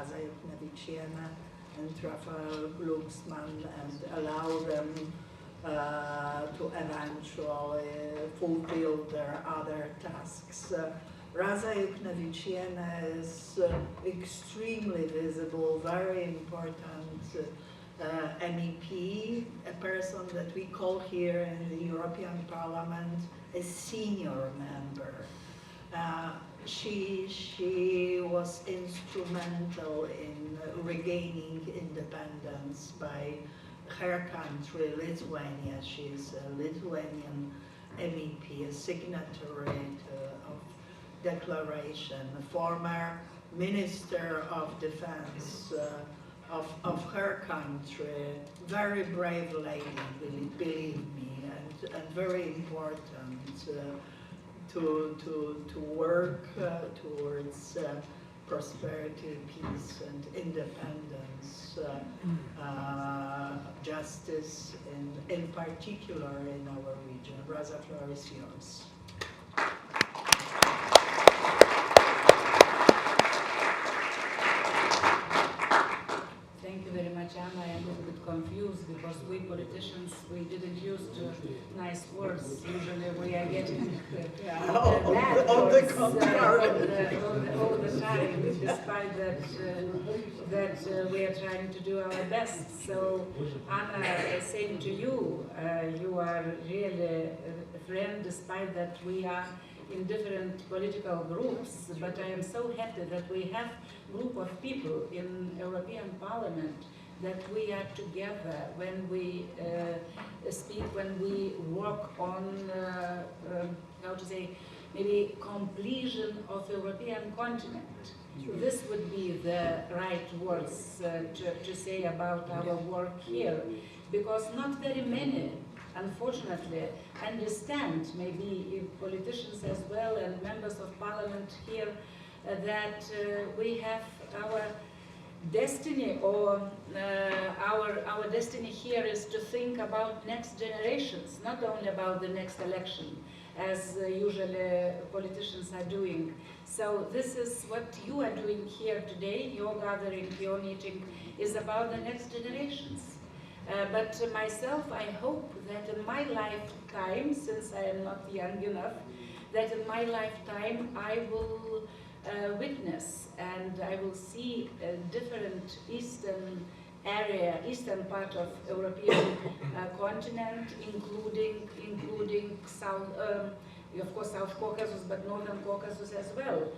Rasa Juknevic iene and Rafael Glucksmann, and allow them to eventually fulfill their other tasks. Rasa Juknevic iene is extremely visible, very important MEP, a person that we call here in the European Parliament a senior member. She was instrumental in regaining independence by her country, Lithuania. She's a Lithuanian MEP, a signatory of declaration, a former Minister of Defense of her country, very brave lady, believe me, and very important to work towards prosperity, peace, and independence, justice, in particular in our region. Rasa, floor is yours. Thank you very much, Anna. I'm a little bit confused because we politicians, we didn't use nice words. Usually we are getting bad words all the time, despite that we are trying to do our best. So, Anna, same to you. You are really a friend, despite that we are in different political groups, but I am so happy that we have a group of people in European Parliament that we are together when we speak, when we work on, how to say, maybe completion of European continent. This would be the right words to say about our work here, because not very many, unfortunately, understand, maybe politicians as well and members of parliament here, that we have our destiny, or our destiny here is to think about next generations, not only about the next election, as usually politicians are doing. So this is what you are doing here today. Your gathering, your meeting is about the next generations. But myself, I hope that in my lifetime, since I am not young enough, that in my lifetime I will witness and I will see a different eastern part of European continent, including South, of course, South Caucasus, but Northern Caucasus as well.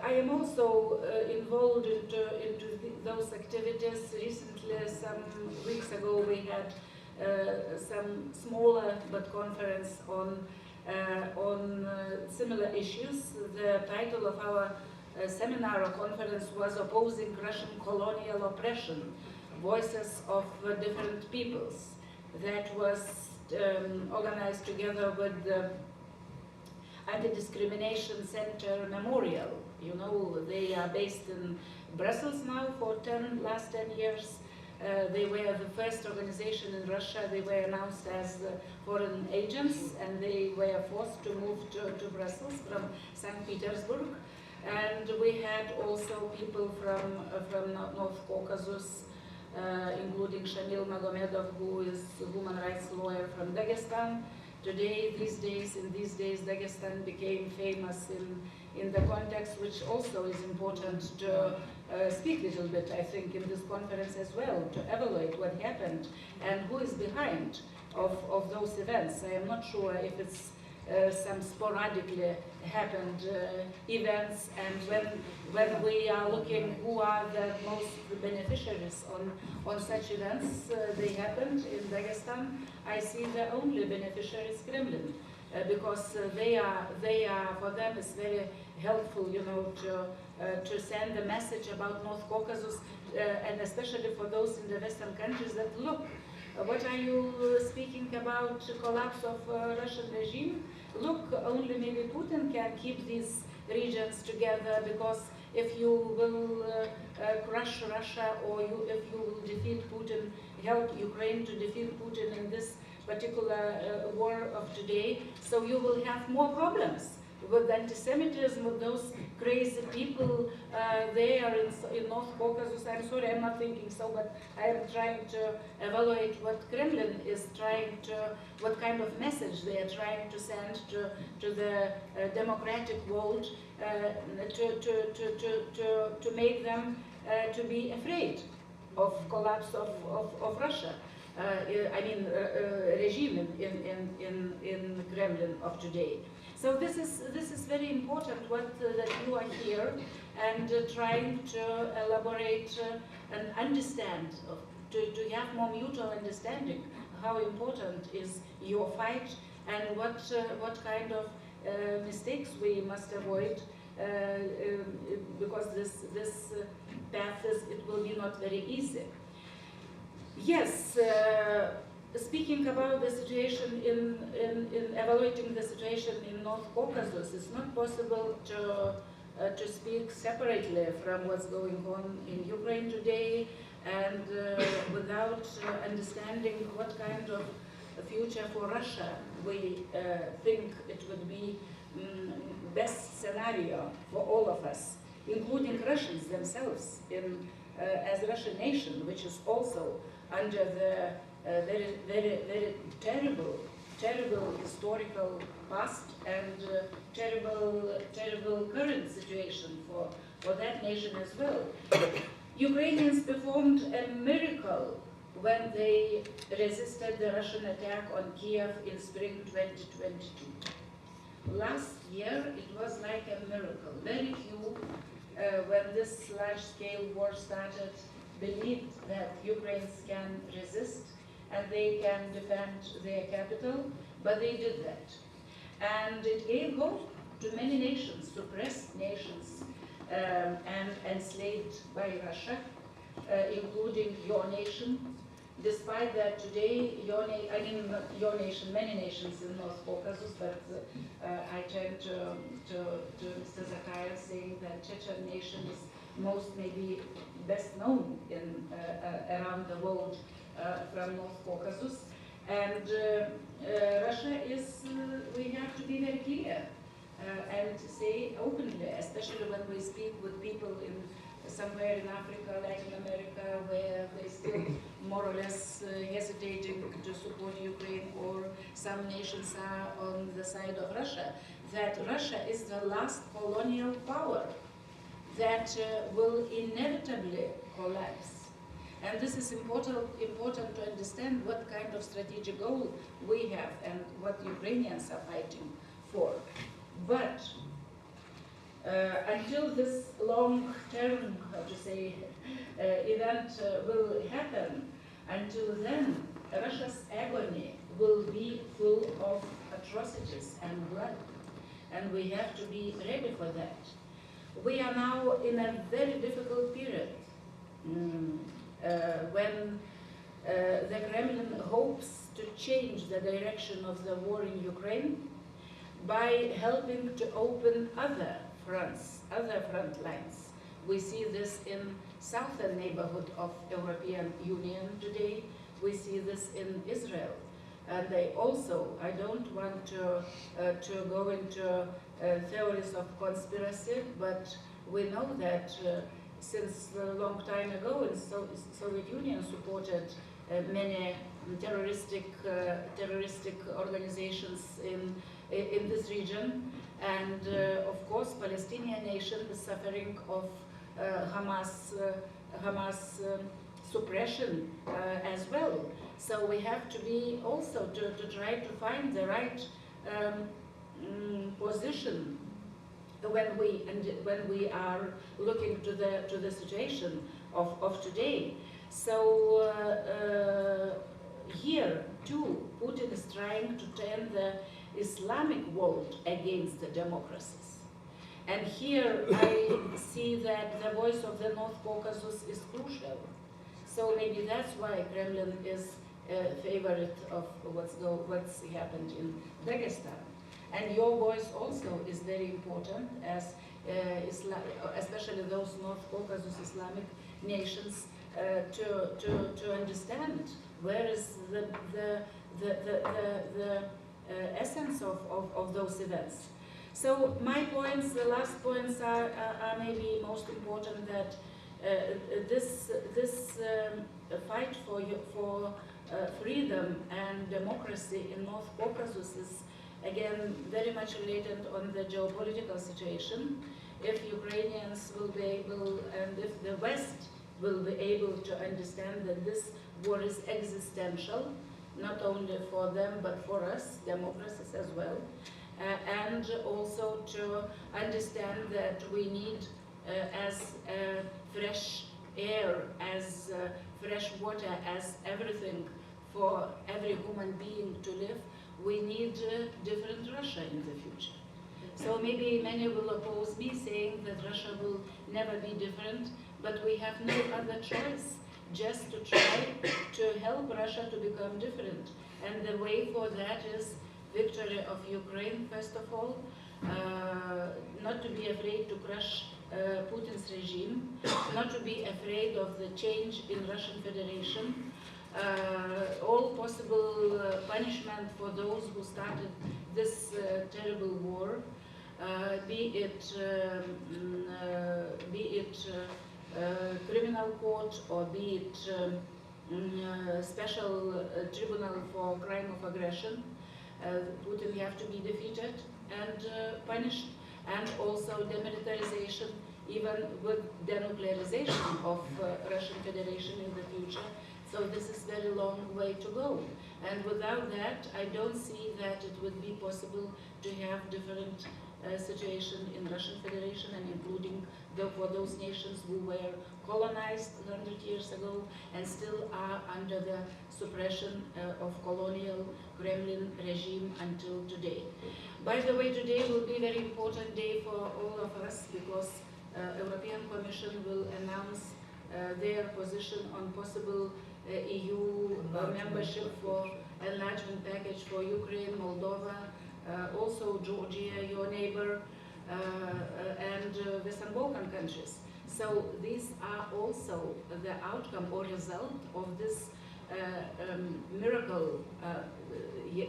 I am also involved into those activities. Recently, some weeks ago, we had some smaller but conference on similar issues. The title of our seminar or conference was Opposing Russian Colonial Oppression, Voices of Different Peoples. That was organized together with the Anti-Discrimination Center Memorial. You know, they are based in Brussels now for last 10 years. They were the first organization in Russia. They were announced as foreign agents, and they were forced to move to Brussels from St. Petersburg. And we had also people from North Caucasus, including Shamil Magomedov, who is a human rights lawyer from Dagestan. Today, in these days, Dagestan became famous in the context, which also is important to speak a little bit, I think, in this conference as well, to evaluate what happened and who is behind of those events. I am not sure if it's some sporadically happened events, and when we are looking who are the most beneficiaries on such events, they happened in Dagestan. I see the only beneficiary is Kremlin, because they are for them it's very helpful, you know, to send a message about North Caucasus, and especially for those in the Western countries that look. What are you speaking about collapse of Russian regime? Look, only maybe Putin can keep these regions together, because if you will crush Russia, or if you will defeat Putin, help Ukraine to defeat Putin in this particular war of today, so you will have more problems with anti-Semitism, with those crazy people there in North Caucasus. I'm sorry, I'm not thinking so, but I am trying to evaluate what Kremlin is trying to, what kind of message they are trying to send to the democratic world to make them to be afraid of collapse of Russia. I mean, regime in Kremlin of today. So this is very important that you are here and trying to elaborate and understand, to have more mutual understanding how important is your fight and what kind of mistakes we must avoid, because this path it will be not very easy. Yes. Speaking about the situation in evaluating the situation in North Caucasus, it's not possible to speak separately from what's going on in Ukraine today, and without understanding what kind of a future for Russia we think it would be best scenario for all of us, including Russians themselves, as a Russian nation, which is also under the very terrible historical past and terrible current situation for that nation as well. Ukrainians performed a miracle when they resisted the Russian attack on Kiev in spring 2022. Last year it was like a miracle. Very few, when this large-scale war started, believed that Ukrainians can resist and they can defend their capital, but they did that. And it gave hope to many nations, suppressed nations, and enslaved by Russia, including your nation. Despite that today, your nation, many nations in North Caucasus, but I turn to Mr. Zakhaev saying that Chechen nation is most maybe best known around the world from North Caucasus. And Russia is, we have to be very clear and say openly, especially when we speak with people in somewhere in Africa, Latin America, where they still more or less hesitating to support Ukraine, or some nations are on the side of Russia, that Russia is the last colonial power that will inevitably collapse. And this is important to understand what kind of strategic goal we have and what Ukrainians are fighting for. But until this long-term, how to say, event will happen, until then, Russia's agony will be full of atrocities and blood, and we have to be ready for that. We are now in a very difficult period when the Kremlin hopes to change the direction of the war in Ukraine by helping to open other fronts, other front lines. We see this in southern neighborhood of European Union today. We see this in Israel. And they also, I don't want to go into theories of conspiracy, but we know that since a long time ago, Soviet Union supported many terroristic organizations in this region, and of course, Palestinian nation is suffering of Hamas suppression as well. So we have to be also to try to find the right position when we are looking to the situation of today. So here too, Putin is trying to turn the Islamic world against the democracies. And here I see that the voice of the North Caucasus is crucial. So maybe that's why Kremlin is a favorite of what's happened in Dagestan. And your voice also is very important, as especially those North Caucasus Islamic nations, to understand where is the essence of those events. So my points, the last points are maybe most important, that this fight for freedom and democracy in North Caucasus is again very much related on the geopolitical situation. If Ukrainians will be able, and if the West will be able to understand that this war is existential, not only for them but for us, democracies as well, and also to understand that we need as fresh air, as fresh water, as everything for every human being to live, we need different Russia in the future. So maybe many will oppose me, saying that Russia will never be different, but we have no other choice just to try to help Russia to become different. And the way for that is victory of Ukraine, first of all, not to be afraid to crush Putin's regime, not to be afraid of the change in Russian Federation, all possible punishment for those who started this terrible war, be it criminal court or be it special tribunal for crime of aggression. Putin have to be defeated and punished, and also demilitarization, even with denuclearization of Russian Federation in the future. So this is a very long way to go. And without that, I don't see that it would be possible to have different situation in Russian Federation, and including for those nations who were colonized 100 years ago and still are under the suppression of colonial Kremlin regime until today. By the way, today will be a very important day for all of us, because European Commission will announce their position on possible EU membership for enlargement package for Ukraine, Moldova, also Georgia, your neighbor, and Western Balkan countries. So these are also the outcome or result of this miracle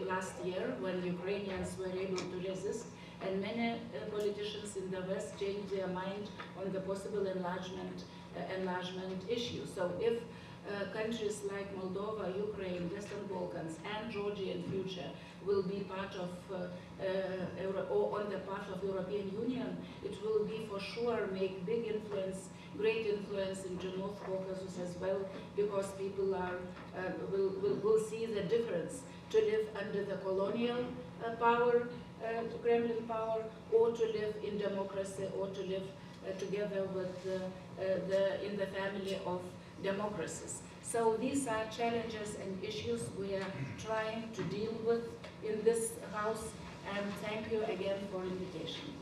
last year, when Ukrainians were able to resist, and many politicians in the West changed their mind on the possible enlargement issue. So if countries like Moldova, Ukraine, Western Balkans, and Georgia in future will be part of or on the path of European Union, it will be for sure make big influence, great influence into North Caucasus as well, because people are will see the difference to live under the colonial power, Kremlin power, or to live in democracy, or to live together with in the family of democracies. So these are challenges and issues we are trying to deal with in this house, and thank you again for invitation.